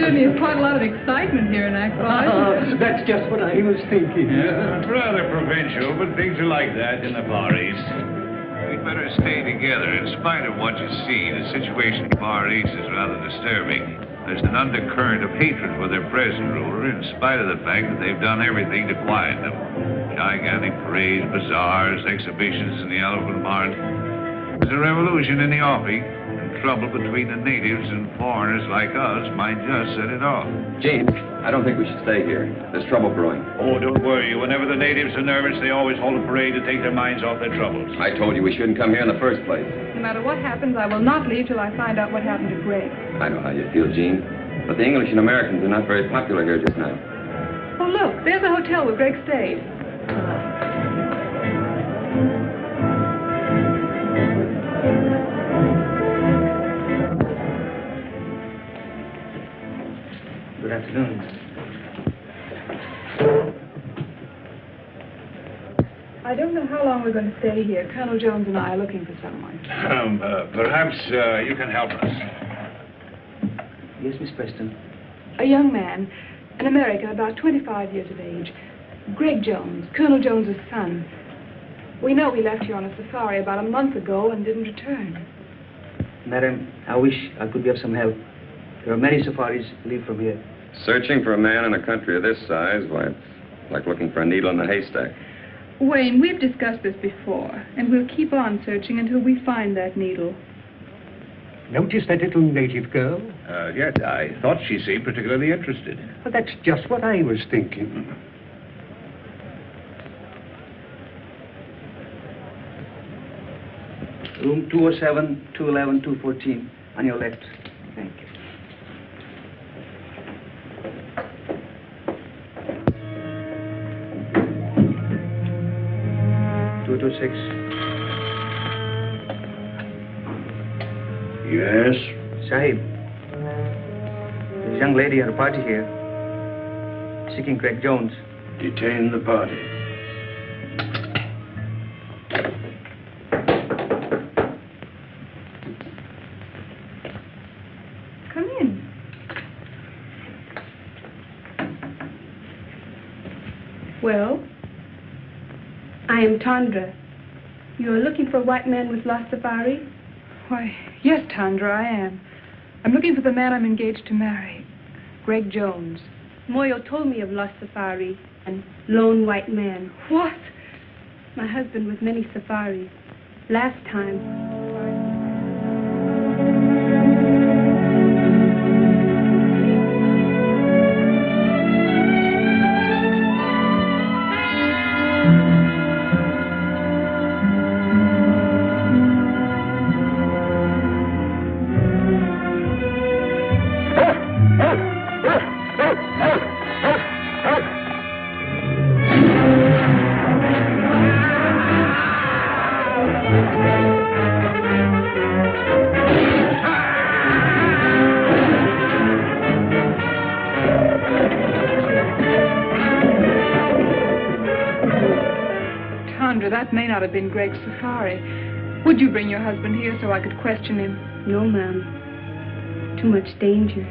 certainly is quite a lot of excitement here in Akbar. That's just what I was thinking. Yeah, it's rather provincial, but things are like that in the Far East. We'd better stay together. In spite of what you see, the situation in the Far East is rather disturbing. There's an undercurrent of hatred for their present ruler, in spite of the fact that they've done everything to quiet them. Gigantic parades, bazaars, exhibitions in the elephant barn. There's a revolution in the offing, and trouble between the natives and foreigners like us might just set it off. James, I don't think we should stay here. There's trouble brewing. Oh, don't worry. Whenever the natives are nervous, they always hold a parade to take their minds off their troubles. I told you we shouldn't come here in the first place. No matter what happens, I will not leave till I find out what happened to Greg. I know how you feel, Jean. But the English and Americans are not very popular here just now. Oh, look, there's a hotel where Greg stayed. Good afternoon. I don't know how long we're going to stay here. Colonel Jones and I are looking for someone. Perhaps you can help us. Yes, Miss Preston. A young man, an American, about 25 years of age. Greg Jones, Colonel Jones's son. We know he left here on a safari about a month ago and didn't return. Madam, I wish I could be of some help. There are many safaris leave from here. Searching for a man in a country of this size, why, it's like looking for a needle in a haystack. Wayne, we've discussed this before, and we'll keep on searching until we find that needle. Notice that little native girl? Yes, I thought she seemed particularly interested. Well, that's just what I was thinking. Room 207, 211, 214, on your left. Thank you. Yes? Sahib, there's a young lady at a party here, seeking Greg Jones. Detain the party. Come in. Well? I am Tandra. You are looking for a white man with lost safari? Why, yes, Tandra, I am. I'm looking for the man I'm engaged to marry, Greg Jones. Moyo told me of lost safari and lone white man. What? My husband with many safaris. Last time. That may not have been Greg's safari. Would you bring your husband here so I could question him? No, ma'am. Too much danger.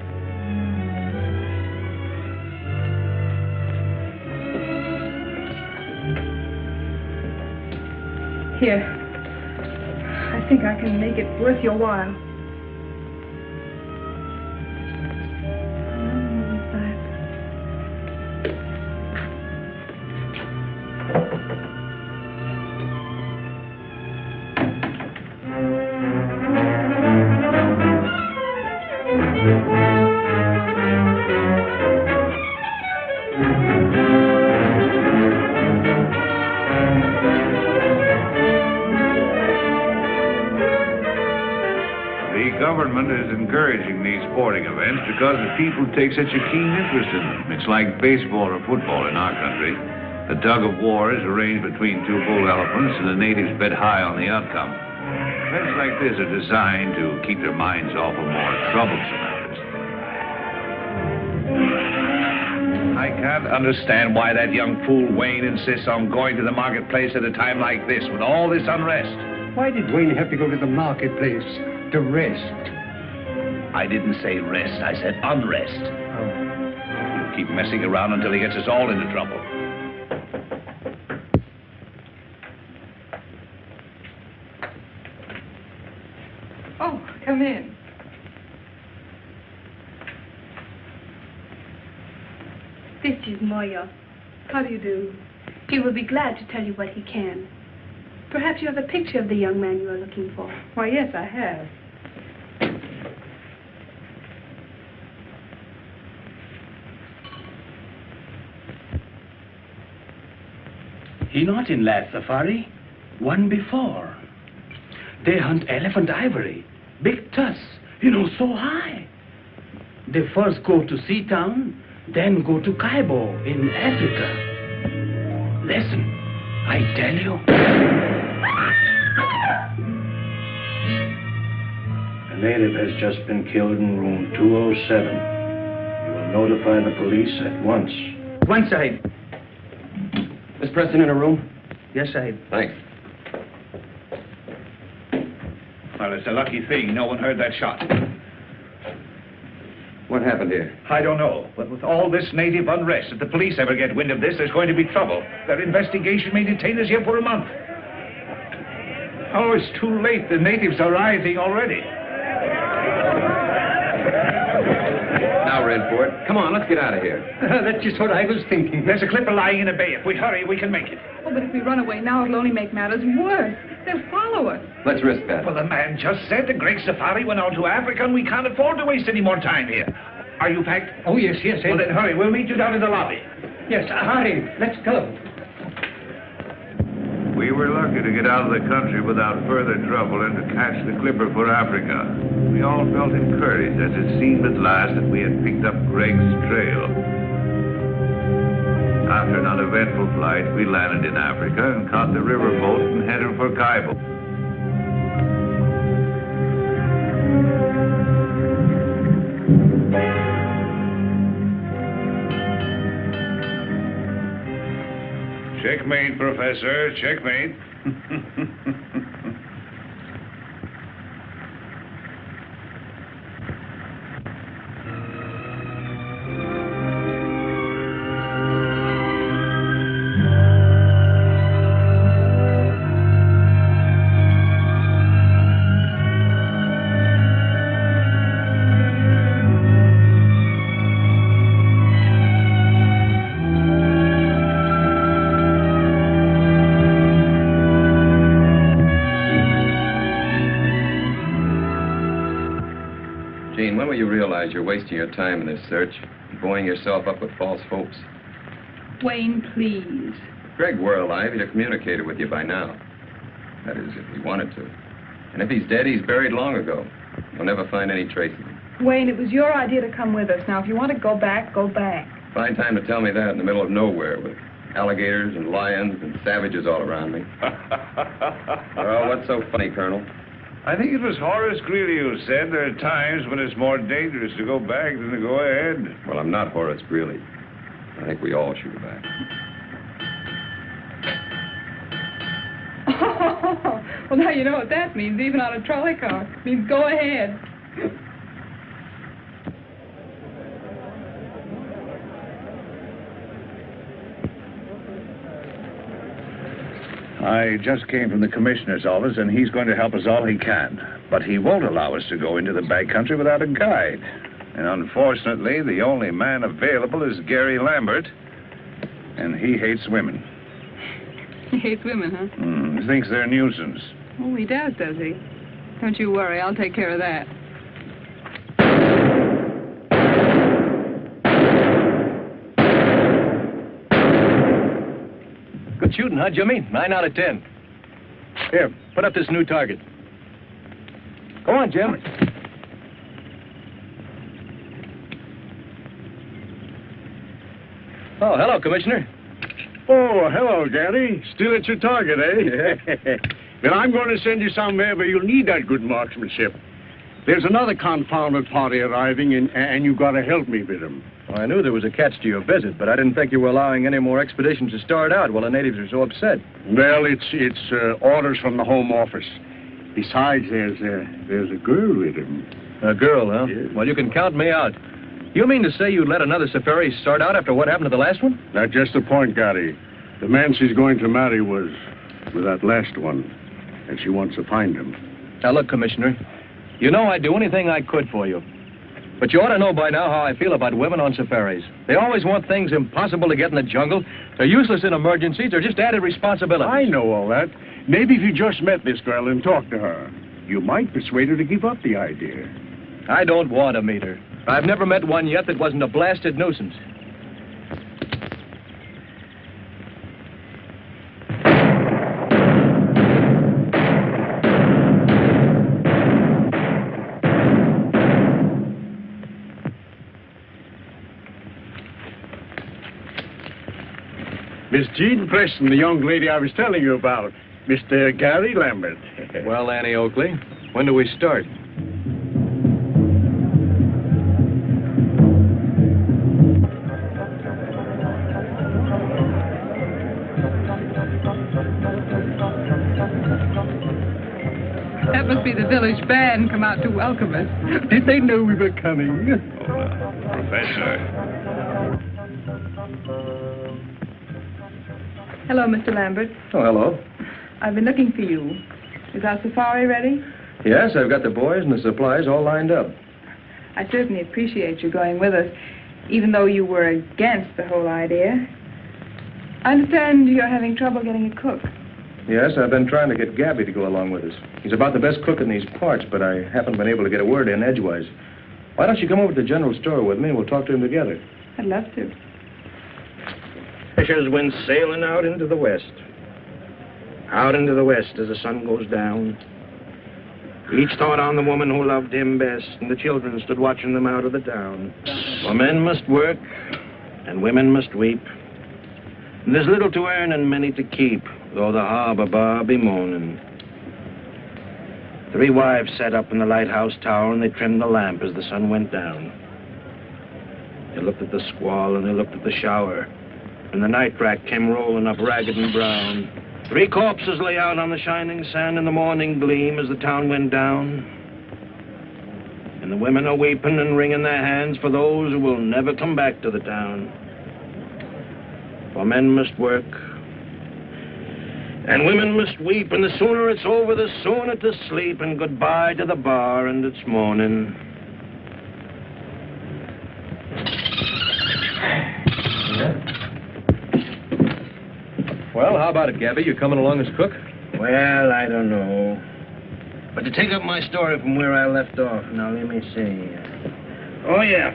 Here. I think I can make it worth your while. Because the people take such a keen interest in them. It's like baseball or football in our country. The tug of war is arranged between two bull elephants, and the natives bet high on the outcome. Events like this are designed to keep their minds off of more troublesome matters. I can't understand why that young fool Wayne insists on going to the marketplace at a time like this, with all this unrest. Why did Wayne have to go to the marketplace? To rest? I didn't say rest. I said unrest. He'll keep messing around until he gets us all into trouble. Oh, come in. This is Moya. How do you do? He will be glad to tell you what he can. Perhaps you have a picture of the young man you are looking for. Why, yes, I have. He not in last safari. One before. They hunt elephant ivory. Big tusks, so high. They first go to Seatown, then go to Kaibo in Africa. Listen, I tell you. A native has just been killed in room 207. You will notify the police at once. One side. Miss Preston in a room? Yes, Sahib. Thanks. Well, it's a lucky thing no one heard that shot. What happened here? I don't know, but with all this native unrest, if the police ever get wind of this, there's going to be trouble. Their investigation may detain us here for a month. Oh, it's too late. The natives are rioting already. Now, Redford, come on, let's get out of here. That's just what I was thinking. There's a clipper lying in a bay. If we hurry, we can make it. Oh, but if we run away now, it'll only make matters worse. They'll follow us. Let's risk that. Well, the man just said the Greg Safari went on to Africa, and we can't afford to waste any more time here. Are you packed? Oh, yes, yes. Well, then hurry. We'll meet you down in the lobby. Yes, hurry. Let's go. We were lucky to get out of the country without further trouble and to catch the clipper for Africa. We all felt encouraged as it seemed at last that we had picked up Greg's trail. After an uneventful flight, we landed in Africa and caught the river boat and headed for Kaibo. Checkmate, Professor. Checkmate. Gene, when will you realize you're wasting your time in this search, buoying yourself up with false hopes? Wayne, please. If Greg were alive, he'd have communicated with you by now. That is, if he wanted to. And if he's dead, he's buried long ago. You'll never find any trace of him. Wayne, it was your idea to come with us. Now, if you want to go back, go back. Fine time to tell me that in the middle of nowhere with alligators and lions and savages all around me. Well, what's so funny, Colonel? I think it was Horace Greeley who said there are times when it's more dangerous to go back than to go ahead. Well, I'm not Horace Greeley. I think we all should go back. Oh, well, now you know what that means, even on a trolley car. It means go ahead. I just came from the commissioner's office, and he's going to help us all he can. But he won't allow us to go into the back country without a guide. And unfortunately, the only man available is Gary Lambert, and he hates women. He hates women, huh? He thinks they're a nuisance. Oh, he does he? Don't you worry, I'll take care of that. Good shooting, huh, Jimmy? 9 out of 10. Here, put up this new target. Go on, Jim. Oh, hello, Commissioner. Oh, hello, Gary. Still at your target, eh? Well, I'm going to send you somewhere where you'll need that good marksmanship. There's another confounded party arriving, and you've got to help me with them. Well, I knew there was a catch to your visit, but I didn't think you were allowing any more expeditions to start out while the natives are so upset. Well, it's orders from the Home Office. Besides, there's a girl with him. A girl, huh? Yes. Well, you can count me out. You mean to say you let another safari start out after what happened to the last one? That's just the point, Gary. The man she's going to marry was that last one, and she wants to find him. Now, look, Commissioner, you know I'd do anything I could for you. But you ought to know by now how I feel about women on safaris. They always want things impossible to get in the jungle. They're useless in emergencies. They're just added responsibilities. I know all that. Maybe if you just met this girl and talked to her, you might persuade her to give up the idea. I don't want to meet her. I've never met one yet that wasn't a blasted nuisance. Miss Jean Preston, the young lady I was telling you about. Mr. Gary Lambert. Well, Annie Oakley, when do we start? That must be the village band come out to welcome us. Did they know we were coming? Professor. Hello, Mr. Lambert. Oh, hello. I've been looking for you. Is our safari ready? Yes, I've got the boys and the supplies all lined up. I certainly appreciate you going with us, even though you were against the whole idea. I understand you're having trouble getting a cook. Yes, I've been trying to get Gabby to go along with us. He's about the best cook in these parts, but I haven't been able to get a word in edgewise. Why don't you come over to the general store with me and we'll talk to him together? I'd love to. Fishers went sailing out into the west. Out into the west as the sun goes down. Each thought on the woman who loved him best, and the children stood watching them out of the town. For men must work, and women must weep. And there's little to earn and many to keep, though the harbor bar be moaning. 3 wives sat up in the lighthouse tower, and they trimmed the lamp as the sun went down. They looked at the squall, and they looked at the shower. And the night rack came rolling up ragged and brown. 3 corpses lay out on the shining sand in the morning gleam as the town went down. And the women are weeping and wringing their hands for those who will never come back to the town. For men must work, and women must weep, and the sooner it's over, the sooner to sleep, and goodbye to the bar and its morning. Well, how about it, Gabby? You coming along as cook? Well, I don't know. But to take up my story from where I left off, now let me see. Oh, yeah.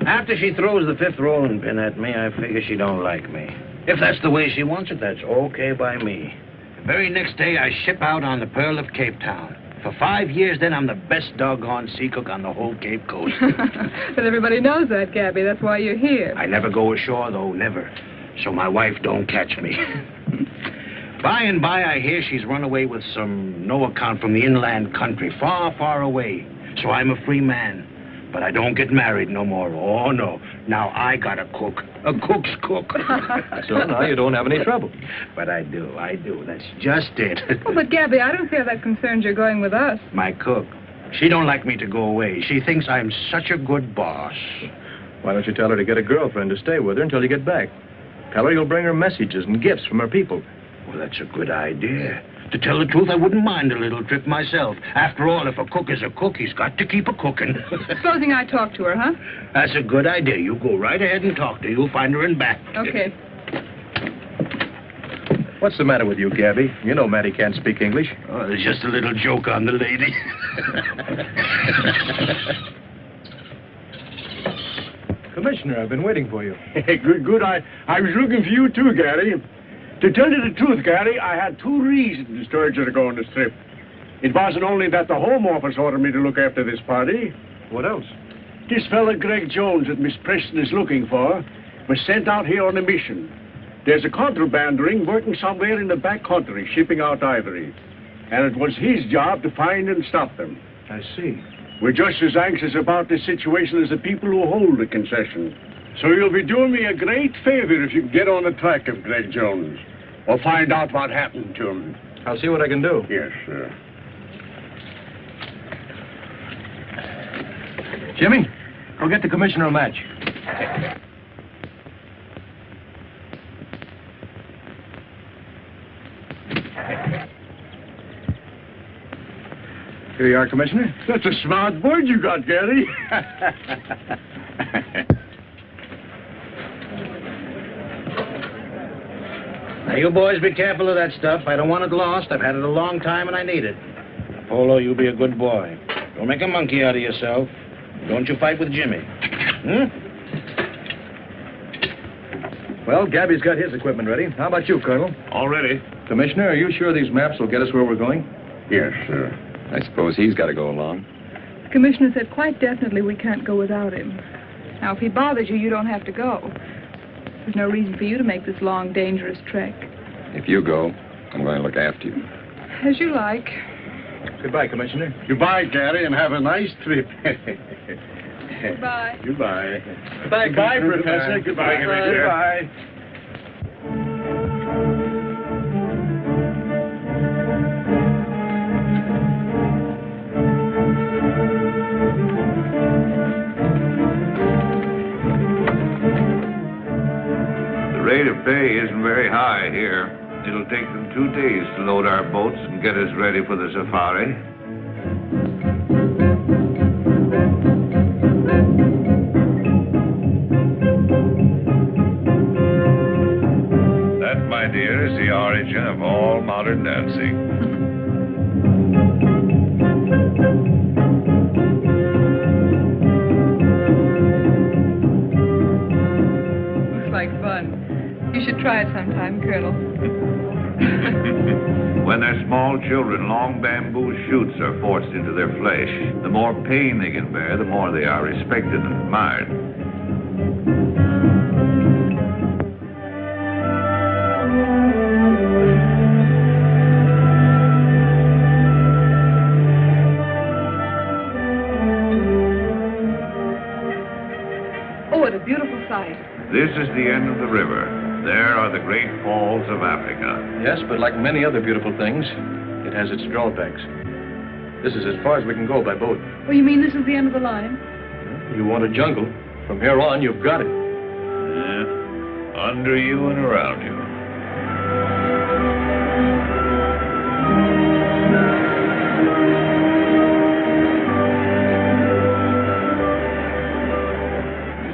After she throws the 5th rolling pin at me, I figure she don't like me. If that's the way she wants it, that's okay by me. The very next day, I ship out on the Pearl of Cape Town. For 5 years, then, I'm the best doggone sea cook on the whole Cape Coast. But everybody knows that, Gabby. That's why you're here. I never go ashore, though, never. So my wife don't catch me. By and by, I hear she's run away with some no account from the inland country, far, far away. So I'm a free man. But I don't get married no more. Oh, no. Now I got a cook. A cook's cook. So now you don't have any trouble. But I do. That's just it. Oh, but Gabby, I don't feel that concerned you're going with us. My cook. She don't like me to go away. She thinks I'm such a good boss. Why don't you tell her to get a girlfriend to stay with her until you get back? Tell her you'll bring her messages and gifts from her people. Well, that's a good idea. To tell the truth, I wouldn't mind a little trip myself. After all, if a cook is a cook, he's got to keep a cooking. Supposing I talk to her, huh? That's a good idea. You go right ahead and talk to her. You'll find her in back. Okay. What's the matter with you, Gabby? You know Mattie can't speak English. Oh, there's just a little joke on the lady. Commissioner, I've been waiting for you. Good. I was looking for you too, Gary. To tell you the truth, Gary, I had 2 reasons to urge you to go on this trip. It wasn't only that the Home Office ordered me to look after this party. What else? This fella, Greg Jones, that Miss Preston is looking for, was sent out here on a mission. There's a contraband ring working somewhere in the back country, shipping out ivory. And it was his job to find and stop them. I see. We're just as anxious about this situation as the people who hold the concession. So you'll be doing me a great favor if you can get on the track of Greg Jones. Or find out what happened to him. I'll see what I can do. Yes, sir. Jimmy, go get the commissioner a match. Here you are, Commissioner. That's a smart bird you got, Gary. Now, you boys be careful of that stuff. I don't want it lost. I've had it a long time, and I need it. Polo, you be a good boy. Don't make a monkey out of yourself. Don't you fight with Jimmy. Well, Gabby's got his equipment ready. How about you, Colonel? All ready. Commissioner, are you sure these maps will get us where we're going? Yes, sir. I suppose he's got to go along. The commissioner said quite definitely we can't go without him. Now, if he bothers you, you don't have to go. There's no reason for you to make this long, dangerous trek. If you go, I'm going to look after you. As you like. Goodbye, Commissioner. Goodbye, Gary, and have a nice trip. Goodbye. Goodbye. Goodbye, Goodbye, Commissioner. Professor. Goodbye, Commissioner. Goodbye. The rate of pay isn't very high here. It'll take them 2 days to load our boats and get us ready for the safari. That, my dear, is the origin of all modern dancing. Looks like fun. You should try it sometime, Colonel. When they're small children, long bamboo shoots are forced into their flesh. The more pain they can bear, the more they are respected and admired. Oh, what a beautiful sight. This is the end of the river. There are the great falls of Africa. Yes, but like many other beautiful things, it has its drawbacks. This is as far as we can go by boat. Oh, you mean this is the end of the line? You want a jungle. From here on, you've got it. Yeah. Under you and around you.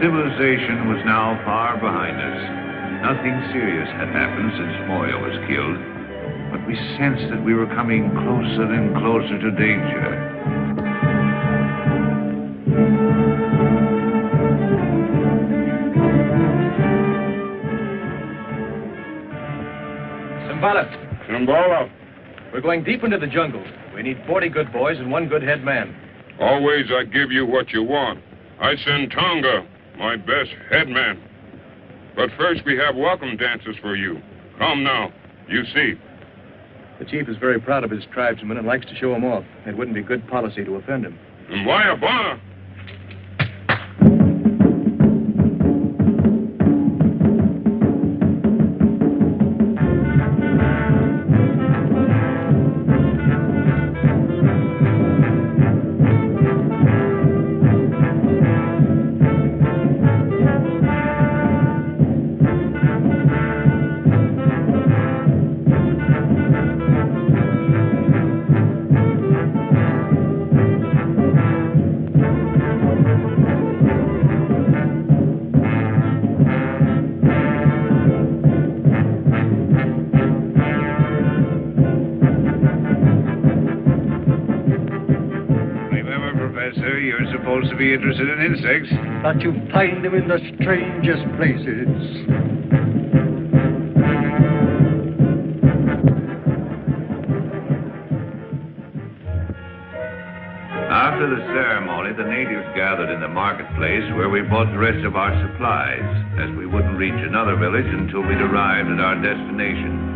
Civilization was now far behind us. Nothing serious had happened since Moya was killed, but we sensed that we were coming closer and closer to danger. Simbala, we're going deep into the jungle. We need 40 good boys and 1 good head man. Always I give you what you want. I send Tonga, my best headman. But first we have welcome dances for you. Come now, you see. The chief is very proud of his tribesmen and likes to show them off. It wouldn't be good policy to offend him. And Wayabana. You're supposed to be interested in insects. But you find them in the strangest places. After the ceremony, the natives gathered in the marketplace where we bought the rest of our supplies, as we wouldn't reach another village until we'd arrived at our destination.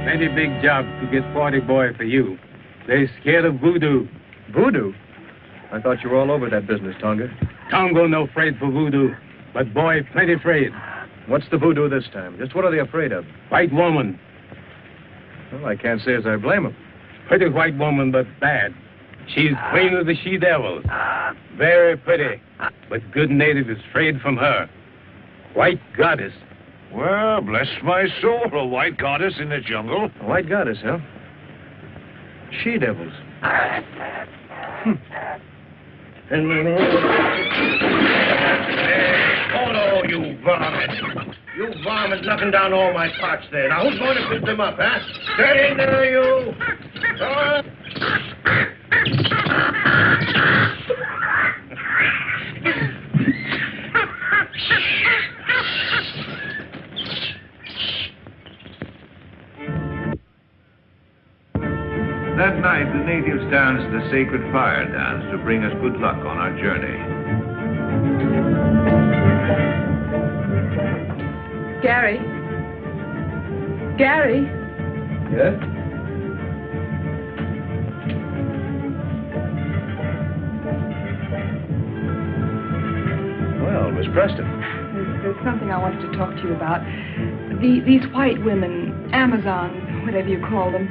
Plenty big job to get 40 boy for you. They scared of voodoo. Voodoo? I thought you were all over that business, Tonga. Tongo no afraid for voodoo, but boy plenty afraid. What's the voodoo this time? Just what are they afraid of? White woman. Well, I can't say as I blame them. Pretty white woman, but bad. She's queen of the she-devils. Very pretty, but good native is afraid from her. White goddess. Well, bless my soul, a white goddess in the jungle. A white goddess, huh? She-devils. Oh, you varmint. You varmint knocking down all my pots there. Now, who's going to pick them up, huh? Get in there, you. That night, the natives danced the sacred fire dance to bring us good luck on our journey. Gary? Gary? Yes? Well, Miss Preston. There's something I wanted to talk to you about. These white women, Amazons, whatever you call them.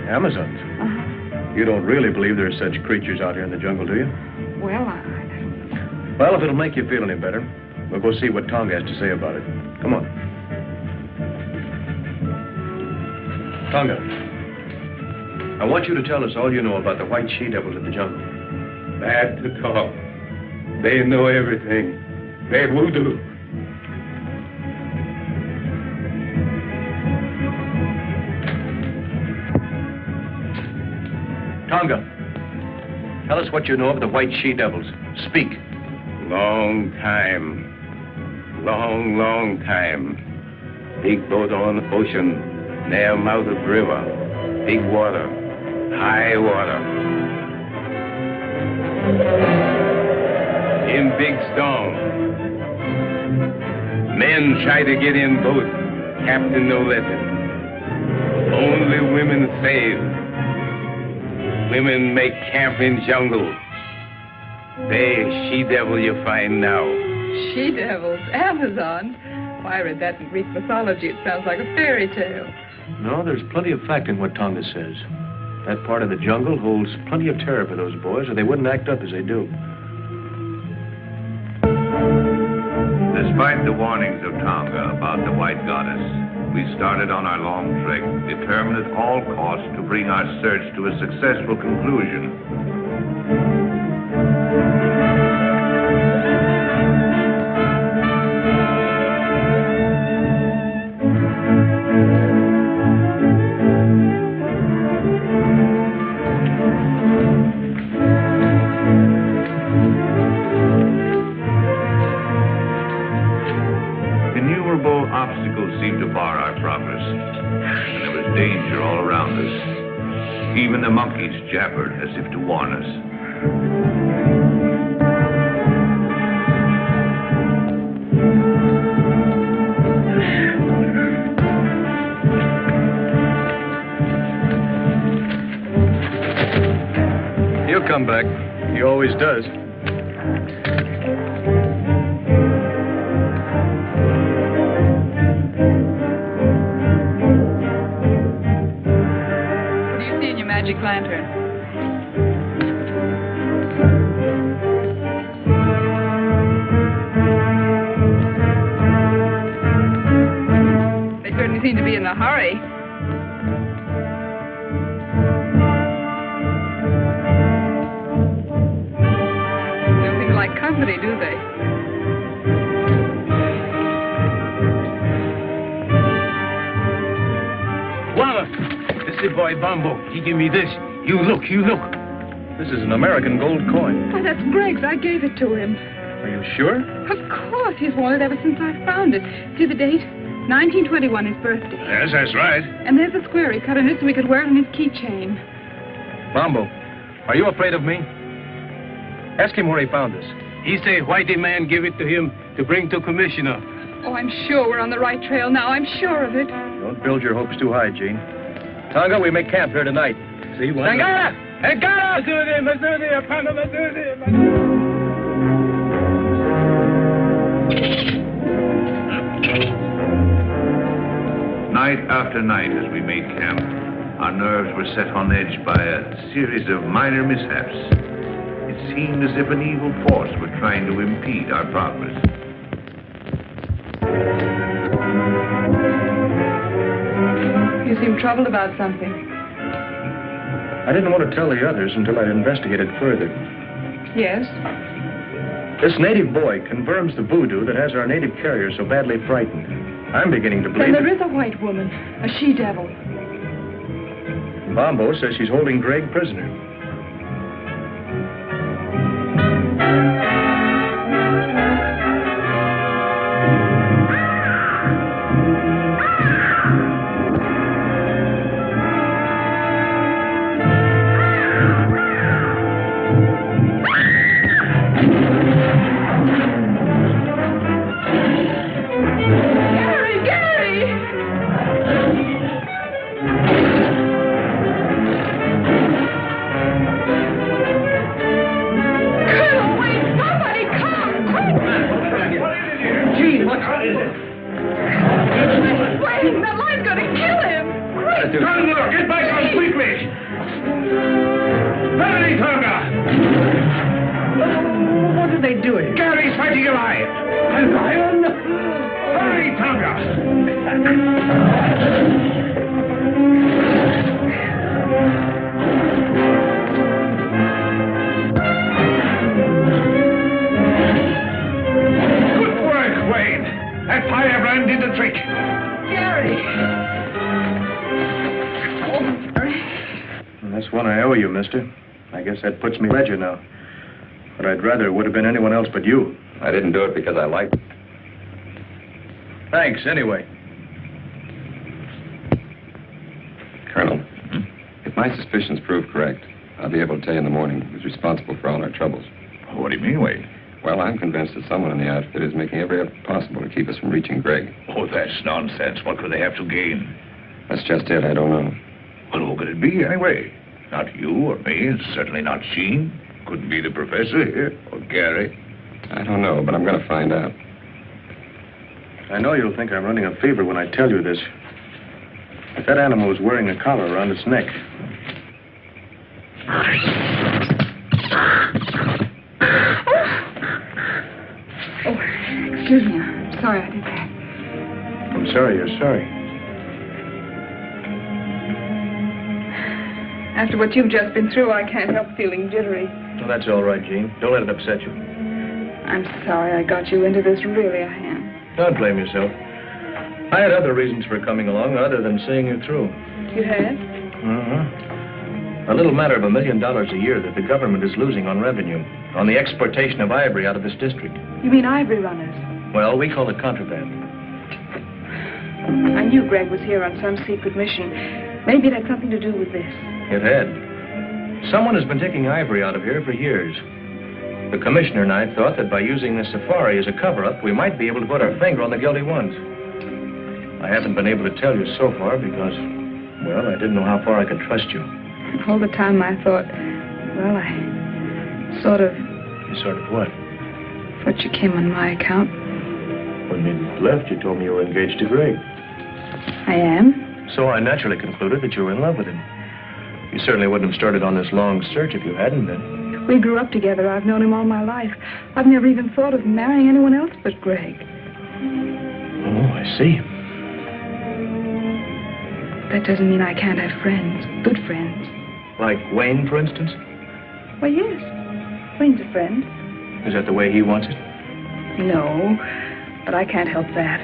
Amazons? Uh-huh. You don't really believe there are such creatures out here in the jungle, do you? Well, I don't know. Well, if it'll make you feel any better, we'll go see what Tonga has to say about it. Come on. Tonga, I want you to tell us all you know about the white she-devils in the jungle. Bad to talk. They know everything. They voodoo. Tonga, tell us what you know of the white she-devils. Speak. Long time. Long time. Big boat on the ocean. Near mouth of river. Big water. High water. In big storm. Men try to get in boat. Captain no let them. Only women save. Women make camp in jungle. They she-devil you find now. She-devils? Amazons? Why, I read that in Greek mythology. It sounds like a fairy tale. No, there's plenty of fact in what Tonga says. That part of the jungle holds plenty of terror for those boys, or they wouldn't act up as they do. Despite the warnings of Tonga about the white goddess, we started on our long trek, determined at all costs to bring our search to a successful conclusion. Innumerable obstacles seemed to bar our progress, and there was danger all around us. Even the monkeys jabbered as if to warn us. He'll come back. He always does. What do you see in your magic lantern? They certainly seem to be in a hurry. Company, do they? Wallace, this is boy Bumbo. He give me this. You look. This is an American gold coin. Oh, that's Greg's. I gave it to him. Are you sure? Of course. He's worn it ever since I found it. See the date? 1921, his birthday. Yes, that's right. And there's the square he cut in it so he could wear it on his keychain. Bombo, are you afraid of me? Ask him where he found this. He say whitey man give it to him to bring to commissioner. Oh, I'm sure we're on the right trail now. I'm sure of it. Don't build your hopes too high, Gene. Tonga, we make camp here tonight. See what? Tangana! Tangana! Night after night as we made camp, our nerves were set on edge by a series of minor mishaps. It seemed as if an evil force were trying to impede our progress. You seem troubled about something. I didn't want to tell the others until I'd investigated further. Yes? This native boy confirms the voodoo that has our native carrier so badly frightened. I'm beginning to believe Then there is a white woman, a she-devil. Bombo says she's holding Greg prisoner. That puts me ledger now. But I'd rather it would have been anyone else but you. I didn't do it because I liked it. Thanks, anyway. Colonel, if my suspicions prove correct, I'll be able to tell you in the morning who's responsible for all our troubles. What do you mean, Wade? Well, I'm convinced that someone in the outfit is making every effort possible to keep us from reaching Greg. Oh, that's nonsense. What could they have to gain? That's just it. I don't know. Well, who could it be, anyway? Not you or me, and certainly not Sheen. Couldn't be the professor here, or Gary. I don't know, but I'm going to find out. I know you'll think I'm running a fever when I tell you this. But that animal was wearing a collar around its neck. Oh, excuse me. I'm sorry I did that. I'm sorry you're sorry. After what you've just been through, I can't help feeling jittery. Well, that's all right, Jean. Don't let it upset you. I'm sorry I got you into this. Really, I am. Don't blame yourself. I had other reasons for coming along other than seeing you through. You had? Mm-hmm. A little matter of $1 million a year that the government is losing on revenue, on the exportation of ivory out of this district. You mean ivory runners? Well, we call it contraband. I knew Greg was here on some secret mission. Maybe it had something to do with this. It had. Someone has been taking ivory out of here for years. The commissioner and I thought that by using this safari as a cover-up, we might be able to put our finger on the guilty ones. I haven't been able to tell you so far because, well, I didn't know how far I could trust you. All the time I thought, well, I sort of... You sort of what? Thought you came on my account. When you left, you told me you were engaged to Greg. I am? So I naturally concluded that you were in love with him. You certainly wouldn't have started on this long search if you hadn't been. We grew up together. I've known him all my life. I've never even thought of marrying anyone else but Greg. Oh, I see. That doesn't mean I can't have friends, good friends. Like Wayne, for instance? Well, yes. Wayne's a friend. Is that the way he wants it? No, but I can't help that.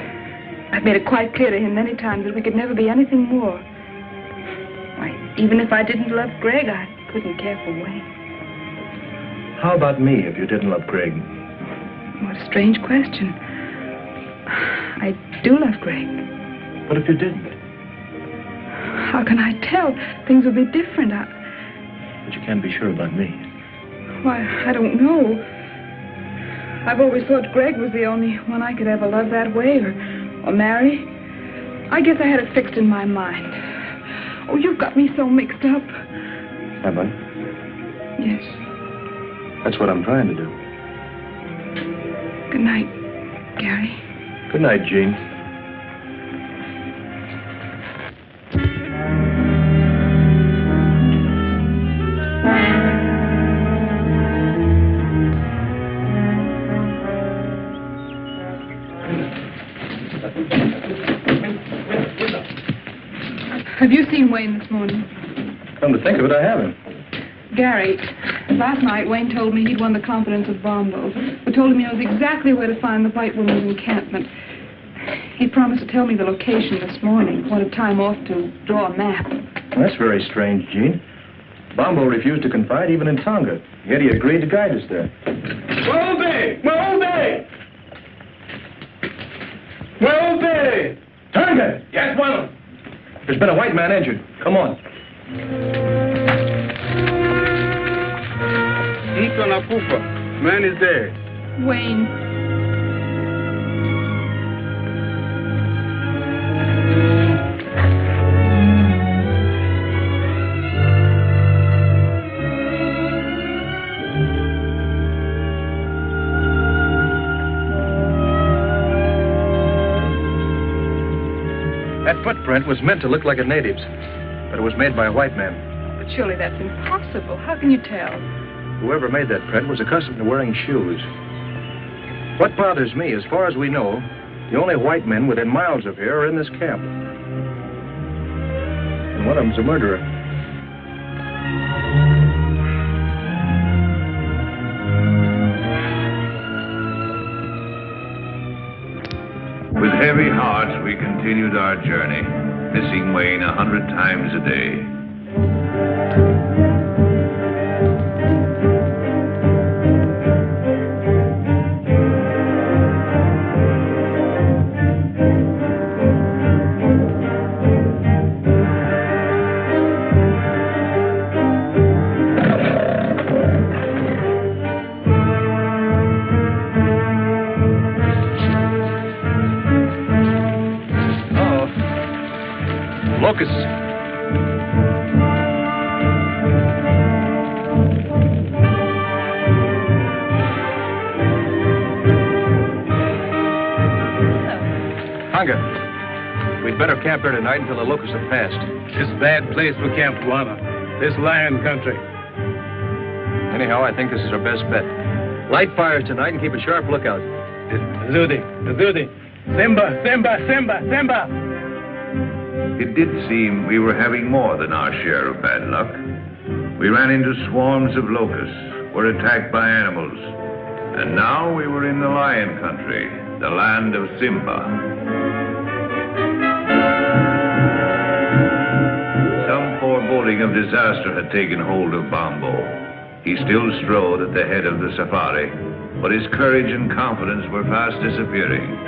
I've made it quite clear to him many times that we could never be anything more. Why, even if I didn't love Greg, I couldn't care for Wayne. How about me if you didn't love Greg? What a strange question. I do love Greg. But if you didn't? How can I tell? Things would be different. But you can't be sure about me. Why, I don't know. I've always thought Greg was the only one I could ever love that way or marry. I guess I had it fixed in my mind. Oh, you've got me so mixed up. Have I? Yes. That's what I'm trying to do. Good night, Gary. Good night, Jean. Have you seen Wayne this morning? Come to think of it, I haven't. Gary, last night Wayne told me he'd won the confidence of Bombo, who told him he knows exactly where to find the white woman's encampment. He promised to tell me the location this morning. Wanted time off to draw a map. Well, that's very strange, Jean. Bombo refused to confide even in Tonga, yet he agreed to guide us there. Welby! Welby! Welby! Tonga! Yes, well. There's been a white man injured. Come on. Ito na pupa. Man is dead. Wayne. That footprint was meant to look like a native's, but it was made by a white man. But surely that's impossible. How can you tell? Whoever made that print was accustomed to wearing shoes. What bothers me, as far as we know, the only white men within miles of here are in this camp. And one of them's a murderer. With heavy hearts, we continued our journey, missing Wayne 100 times a day. Locusts. Tonga, we'd better camp here tonight until the locusts have passed. This bad place for Camp Guana. This lion country. Anyhow, I think this is our best bet. Light fires tonight and keep a sharp lookout. Zudi. Simba, Simba, Simba, Simba. It did seem we were having more than our share of bad luck. We ran into swarms of locusts, were attacked by animals, and now we were in the lion country, the land of Simba. Some foreboding of disaster had taken hold of Bombo. He still strode at the head of the safari, but his courage and confidence were fast disappearing.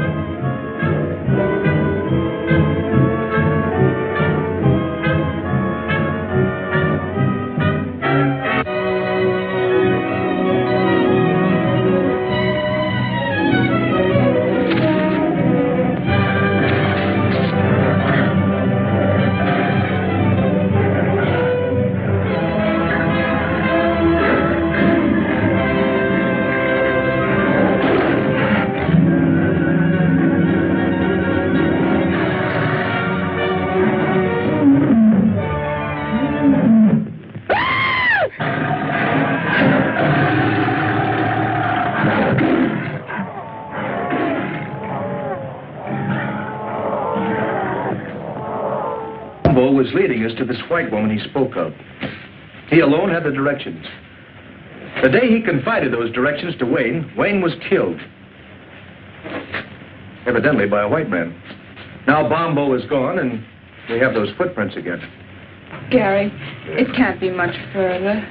Was leading us to this white woman he spoke of. He alone had the directions. The day he confided those directions to Wayne, Wayne was killed. Evidently by a white man. Now Bombo is gone, and we have those footprints again. Gary, it can't be much further.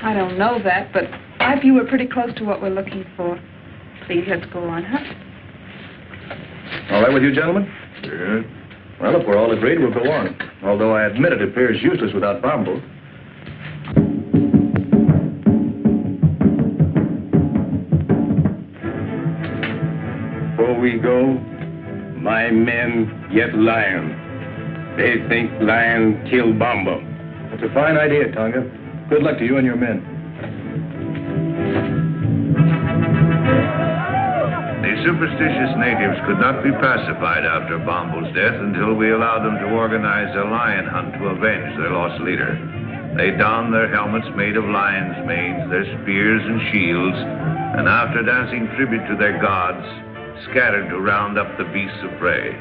I don't know that, but I feel we're pretty close to what we're looking for. Please, let's go on, huh? All right with you, gentlemen? Yeah. Well, if we're all agreed, we'll go on. Although I admit it appears useless without Bombo. Before we go, my men yet lion. They think lion killed Bombo. That's a fine idea, Tonga. Good luck to you and your men. The superstitious natives could not be pacified after Bombo's death until we allowed them to organize a lion hunt to avenge their lost leader. They donned their helmets made of lions' manes, their spears and shields, and after dancing tribute to their gods, scattered to round up the beasts of prey.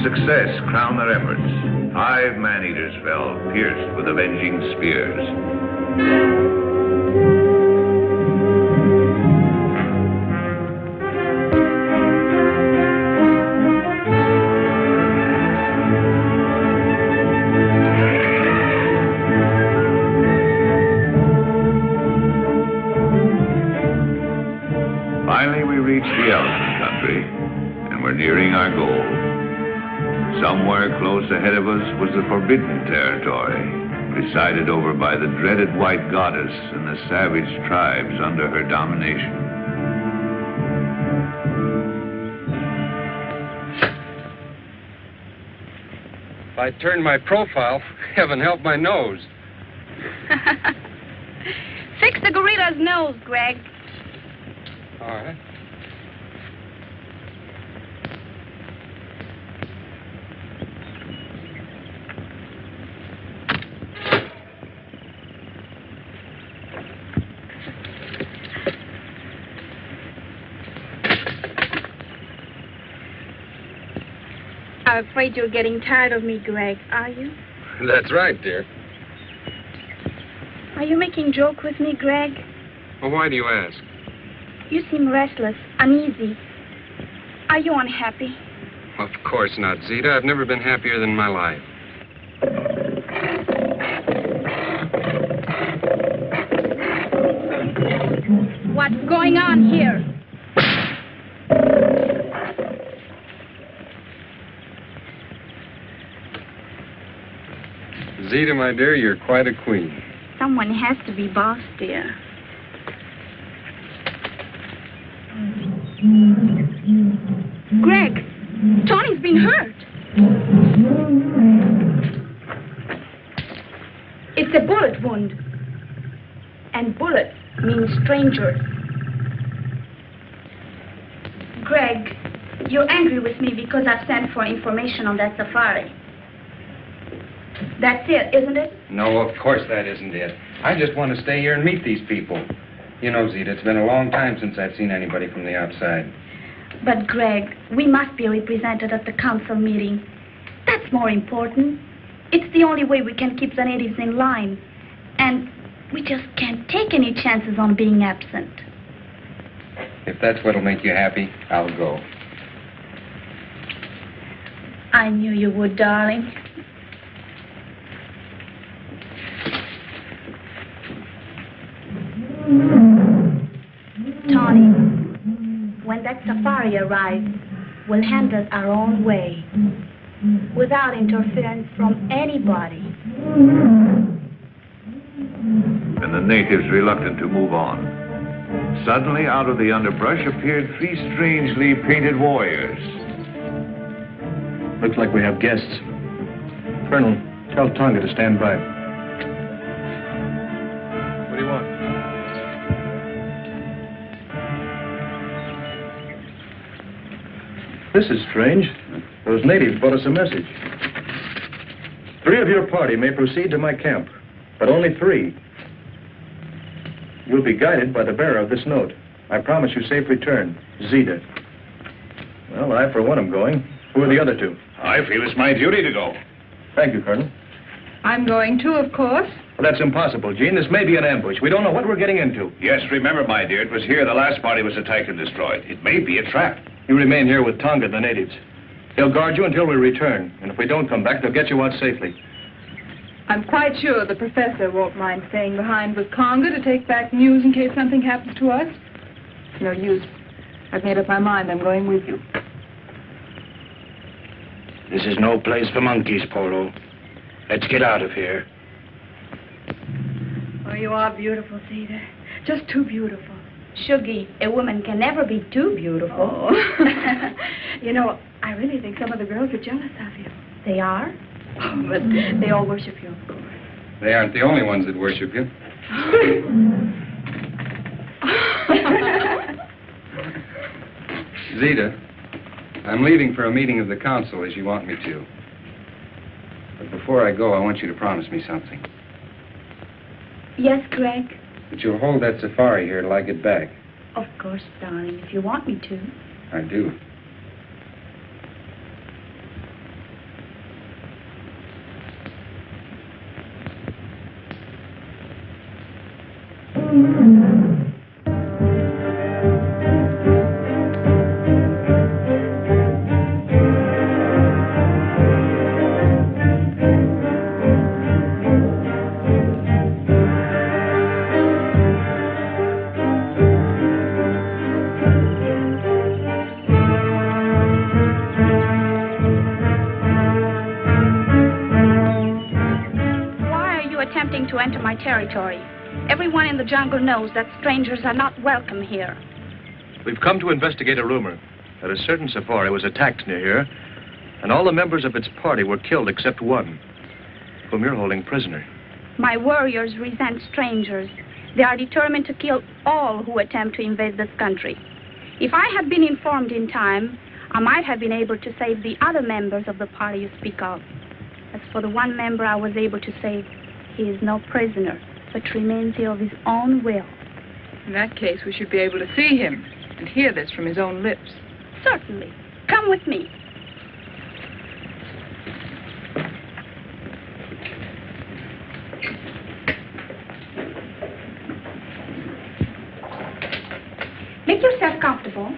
Success crowned their efforts. 5 man-eaters fell, pierced with avenging spears. Finally, we reached the elephant country, and we're nearing our goal. Somewhere close ahead of us was the forbidden territory, presided over by the dreaded white goddess and the savage tribes under her domination. If I turn my profile, heaven help my nose. Fix the gorilla's nose, Greg. All right. I'm afraid you're getting tired of me, Greg, are you? That's right, dear. Are you making joke with me, Greg? Well, why do you ask? You seem restless, uneasy. Are you unhappy? Of course not, Zita. I've never been happier than in my life. What's going on here? Zita, my dear, you're quite a queen. Someone has to be boss, dear. Greg, Tony's been hurt. It's a bullet wound. And bullet means stranger. Greg, you're angry with me because I've sent for information on that safari. That's it, isn't it? No, of course that isn't it. I just want to stay here and meet these people. You know, Zita, it's been a long time since I've seen anybody from the outside. But, Greg, we must be represented at the council meeting. That's more important. It's the only way we can keep the natives in line. And we just can't take any chances on being absent. If that's what'll make you happy, I'll go. I knew you would, darling. Tawny, when that safari arrives, we'll handle it our own way, without interference from anybody. And the natives reluctant to move on. Suddenly, out of the underbrush appeared three strangely painted warriors. Looks like we have guests. Colonel, tell Tonga to stand by. What do you want? This is strange. Those natives brought us a message. 3 of your party may proceed to my camp, but only 3. You'll be guided by the bearer of this note. I promise you safe return. Zita. Well, I, for one, am going. Who are the other 2? I feel it's my duty to go. Thank you, Colonel. I'm going too, of course. Well, that's impossible, Jean. This may be an ambush. We don't know what we're getting into. Yes, remember, my dear, it was here the last party was attacked and destroyed. It may be a trap. You remain here with Tonga and the natives. They'll guard you until we return. And if we don't come back, they'll get you out safely. I'm quite sure the professor won't mind staying behind with Conga to take back news in case something happens to us. No use. I've made up my mind. I'm going with you. This is no place for monkeys, Polo. Let's get out of here. Oh, you are beautiful, Zita. Just too beautiful. Shuggy, a woman can never be too beautiful. Oh. You know, I really think some of the girls are jealous of you. They are? Oh, but they all worship you, of course. They aren't the only ones that worship you. Zita, I'm leaving for a meeting of the council as you want me to. But before I go, I want you to promise me something. Yes, Greg? That you'll hold that safari here till I get back. Of course, darling, if you want me to. I do. To enter my territory. Everyone in the jungle knows that strangers are not welcome here. We've come to investigate a rumor that a certain safari was attacked near here, and all the members of its party were killed except one, whom you're holding prisoner. My warriors resent strangers. They are determined to kill all who attempt to invade this country. If I had been informed in time, I might have been able to save the other members of the party you speak of. As for the one member I was able to save, he is no prisoner, but remains here of his own will. In that case, we should be able to see him and hear this from his own lips. Certainly. Come with me. Make yourself comfortable.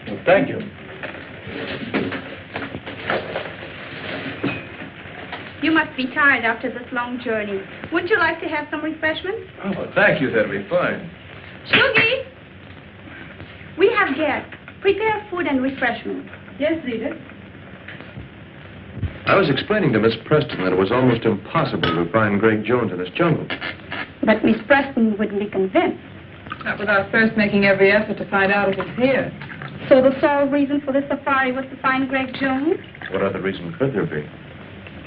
Well, thank you. You must be tired after this long journey. Wouldn't you like to have some refreshments? Oh, thank you. That'll be fine. Shuggy! We have guests. Prepare food and refreshments. Yes, Zita. I was explaining to Miss Preston that it was almost impossible to find Greg Jones in this jungle. But Miss Preston wouldn't be convinced. Not without first making every effort to find out if it's here. So the sole reason for this safari was to find Greg Jones? What other reason could there be?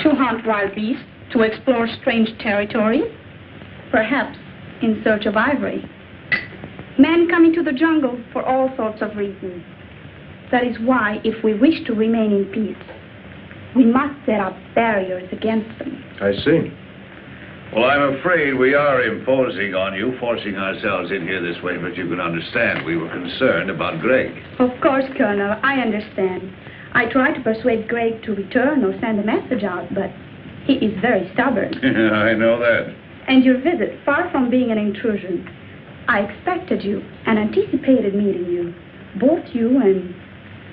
To hunt wild beasts, to explore strange territory, perhaps in search of ivory. Men come into the jungle for all sorts of reasons. That is why, if we wish to remain in peace, We must set up barriers against them. I see. Well, I'm afraid we are imposing on you, forcing ourselves in here this way, but you can understand we were concerned about Greg. Of course, Colonel, I understand. I tried to persuade Greg to return or send a message out, but he is very stubborn. I know that. And your visit, far from being an intrusion, I expected you and anticipated meeting you, both you and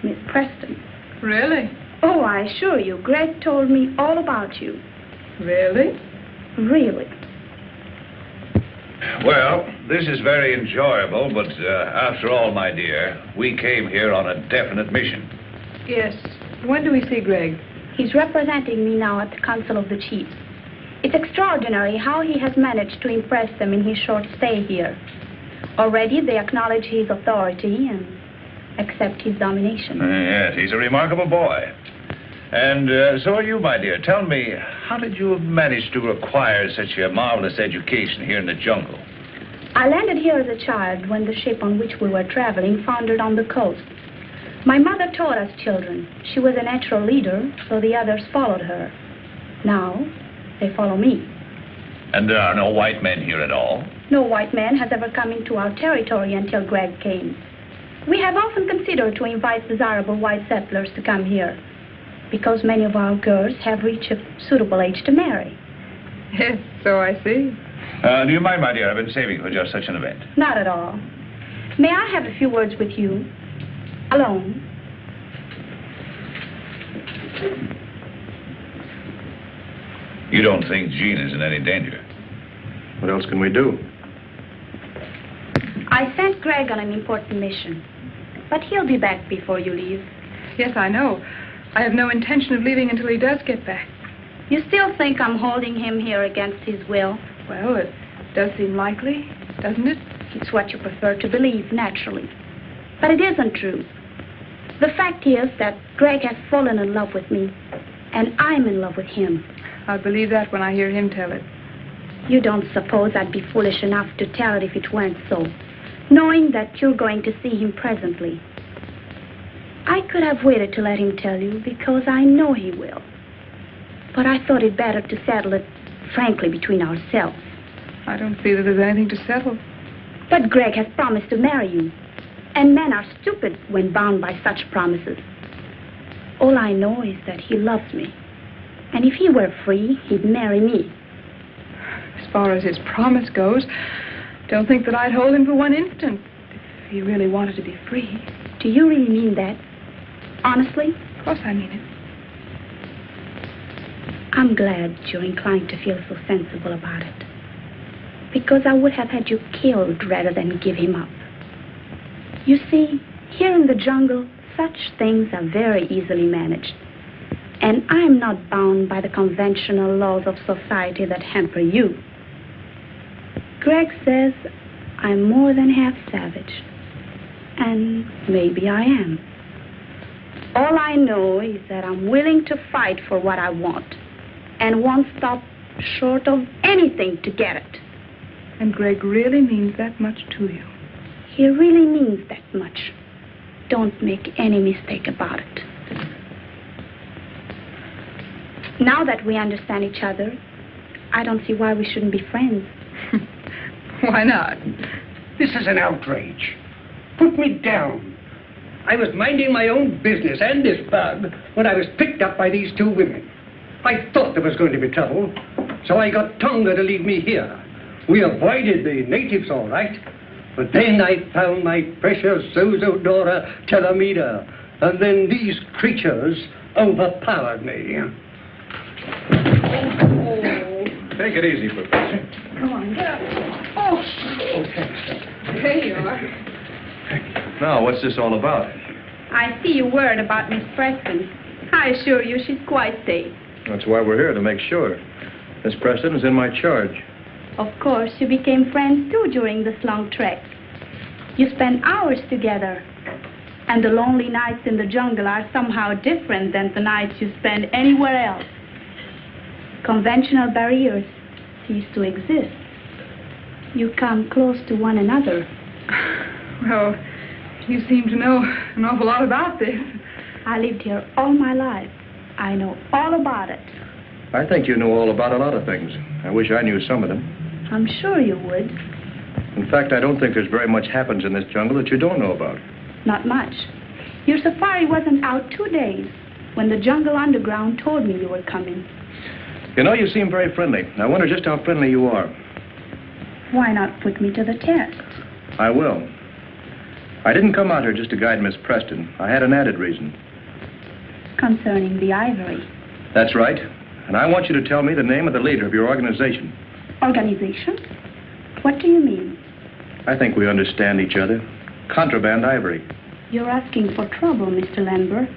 Miss Preston. Really? Oh, I assure you, Greg told me all about you. Really? Really. Well, this is very enjoyable, but after all, my dear, we came here on a definite mission. Yes. When do we see Greg? He's representing me now at the Council of the Chiefs. It's extraordinary how he has managed to impress them in his short stay here. Already they acknowledge his authority and accept his domination. Yes, he's a remarkable boy. And so are you, my dear. Tell me, how did you manage to acquire such a marvelous education here in the jungle? I landed here as a child when the ship on which we were traveling foundered on the coast. My mother taught us children. She was a natural leader, so the others followed her. Now, they follow me. And there are no white men here at all? No white man has ever come into our territory until Greg came. We have often considered to invite desirable white settlers to come here, because many of our girls have reached a suitable age to marry. Yes, so I see. Do you mind, my dear? I've been saving for just such an event. Not at all. May I have a few words with you? Alone. You don't think Jean is in any danger? What else can we do? I sent Greg on an important mission, but he'll be back before you leave. Yes, I know. I have no intention of leaving until he does get back. You still think I'm holding him here against his will? Well, it does seem likely, doesn't it? It's what you prefer to believe, naturally. But it isn't true. The fact is that Greg has fallen in love with me, and I'm in love with him. I'll believe that when I hear him tell it. You don't suppose I'd be foolish enough to tell it if it weren't so, knowing that you're going to see him presently. I could have waited to let him tell you because I know he will. But I thought it better to settle it frankly between ourselves. I don't see that there's anything to settle. But Greg has promised to marry you. And men are stupid when bound by such promises. All I know is that he loves me. And if he were free, he'd marry me. As far as his promise goes, don't think that I'd hold him for one instant if he really wanted to be free. Do you really mean that? Honestly? Of course I mean it. I'm glad you're inclined to feel so sensible about it. Because I would have had you killed rather than give him up. You see, here in the jungle, such things are very easily managed. And I'm not bound by the conventional laws of society that hamper you. Greg says I'm more than half savage. And maybe I am. All I know is that I'm willing to fight for what I want. And won't stop short of anything to get it. And Greg really means that much to you. He really means that much. Don't make any mistake about it. Now that we understand each other, I don't see why we shouldn't be friends. Why not? This is an outrage. Put me down. I was minding my own business and this bug when I was picked up by these two women. I thought there was going to be trouble, so I got Tonga to leave me here. We avoided the natives all right, but then I found my precious Zozodora Telemida, and then these creatures overpowered me. Take it easy, Professor. Come on, get up. Oh, there you are. Now, what's this all about? I see you worried about Miss Preston. I assure you she's quite safe. That's why we're here, to make sure. Miss Preston is in my charge. Of course, you became friends too during this long trek. You spent hours together. And the lonely nights in the jungle are somehow different than the nights you spend anywhere else. Conventional barriers cease to exist. You come close to one another. Well, you seem to know an awful lot about this. I lived here all my life. I know all about it. I think you know all about a lot of things. I wish I knew some of them. I'm sure you would. In fact, I don't think there's very much happens in this jungle that you don't know about. Not much. Your safari wasn't out 2 days when the Jungle Underground told me you were coming. You know, you seem very friendly. I wonder just how friendly you are. Why not put me to the test? I will. I didn't come out here just to guide Miss Preston. I had an added reason. Concerning the ivory. That's right. And I want you to tell me the name of the leader of your organization. Organization? What do you mean? I think we understand each other. Contraband ivory. You're asking for trouble, Mr. Lambert.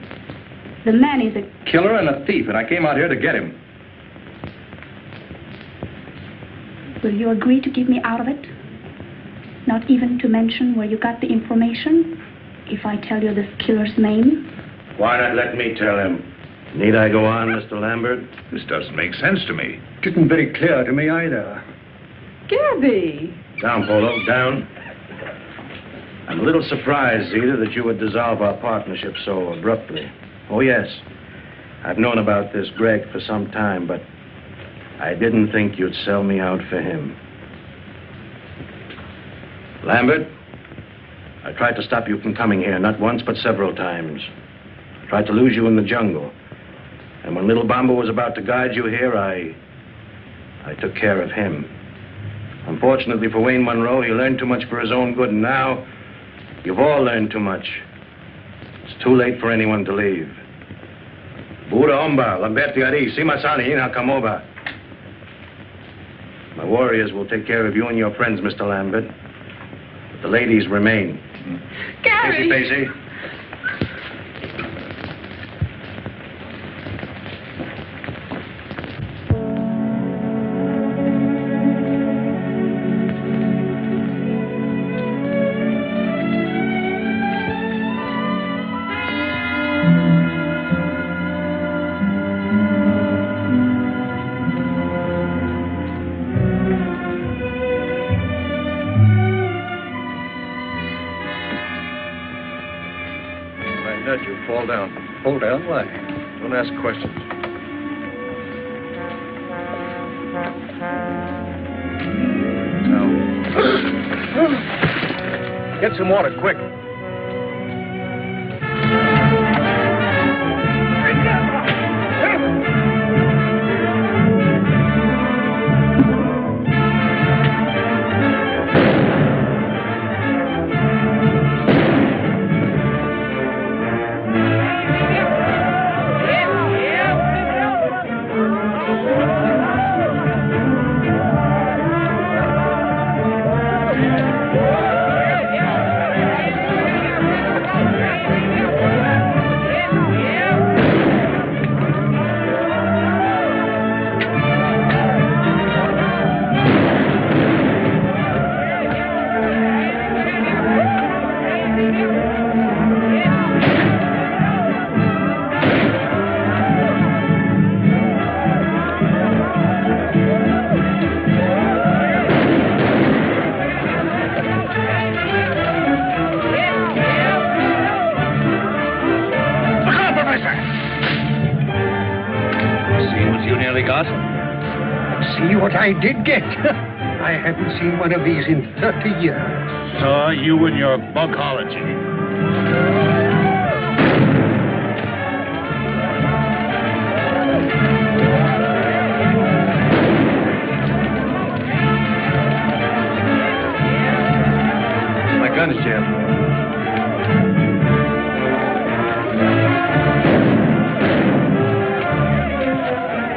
The man is a killer and a thief, and I came out here to get him. Will you agree to keep me out of it? Not even to mention where you got the information? If I tell you this killer's name? Why not let me tell him? Need I go on, Mr. Lambert? This doesn't make sense to me. Didn't very clear to me either. Gabby! Down, Polo, down. I'm a little surprised, Zita, that you would dissolve our partnership so abruptly. Oh, yes. I've known about this Greg for some time, but I didn't think you'd sell me out for him. Lambert, I tried to stop you from coming here, not once, but several times. I tried to lose you in the jungle. And when Little Bomba was about to guide you here, I took care of him. Unfortunately for Wayne Monroe, he learned too much for his own good, and now you've all learned too much. It's too late for anyone to leave. Buddha Omba, Lamberti Ari, Simasani, Ina Kamoba. My warriors will take care of you and your friends, Mr. Lambert. But the ladies remain. Gary! Pacey. Fall down. Fall down? Why? Don't ask questions. Now. Get some water, quick. I did get. I haven't seen one of these in 30 years. So you and your bugology. My gun's jammed.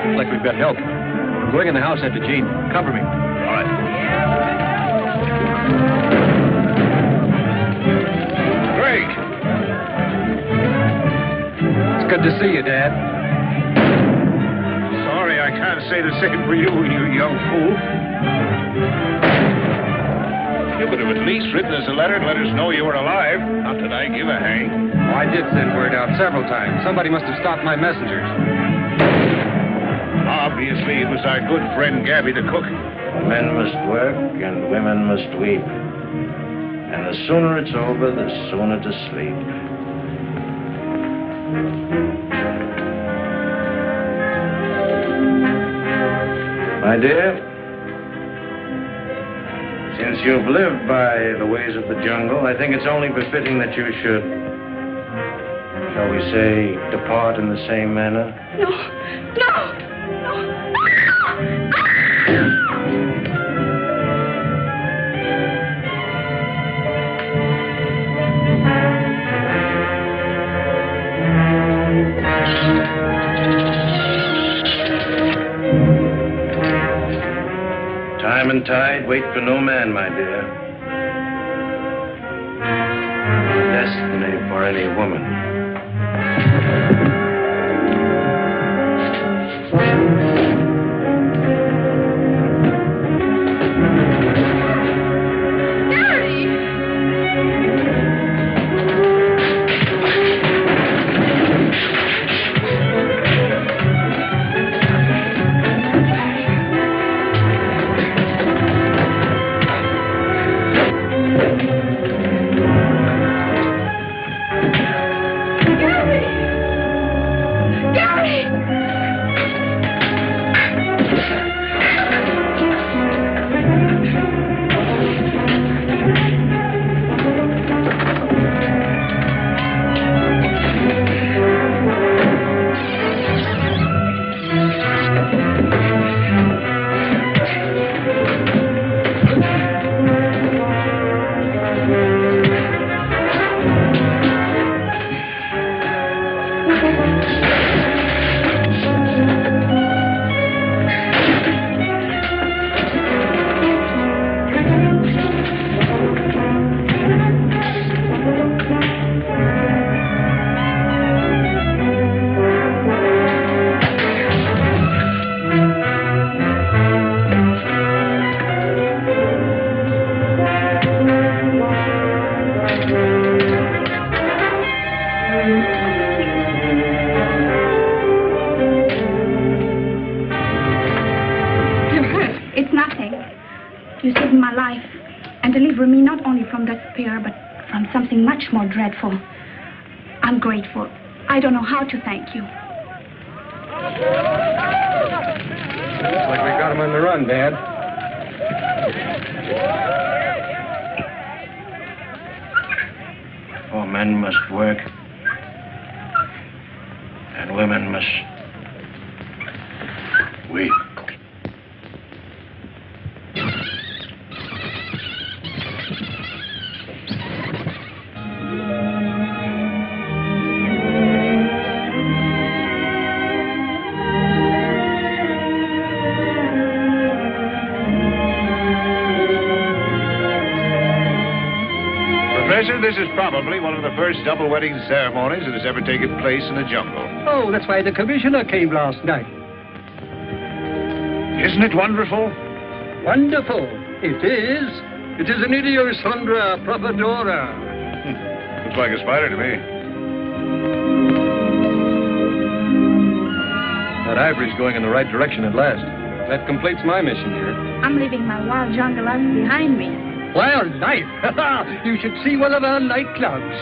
Looks like we've got help. I'm going in the house after Jean. Cover me. All right. Greg! It's good to see you, Dad. Sorry, I can't say the same for you, you young fool. You could have at least written us a letter and let us know you were alive. Not that I give a hang. Oh, I did send word out several times. Somebody must have stopped my messengers. Obviously, it was our good friend Gabby the cook. Men must work and women must weep. And the sooner it's over, the sooner to sleep. My dear, since you've lived by the ways of the jungle, I think it's only befitting that you should, shall we say, depart in the same manner. No, no, Time and tide wait for no man, my dear. Destiny for any woman. It's nothing. You saved my life and delivered me not only from despair, but from something much more dreadful. I'm grateful. I don't know how to thank you. Looks like we got him on the run, Dad. For men must work, and women must weep. Professor, this is probably one of the first double wedding ceremonies that has ever taken place in the jungle. Oh, that's why the commissioner came last night. Isn't it wonderful? Wonderful. It is. It is an Idiosandra Propodora. Looks like a spider to me. That ivory's going in the right direction at last. That completes my mission here. I'm leaving my wild jungle life behind me. Wild life? You should see one of our nightclubs.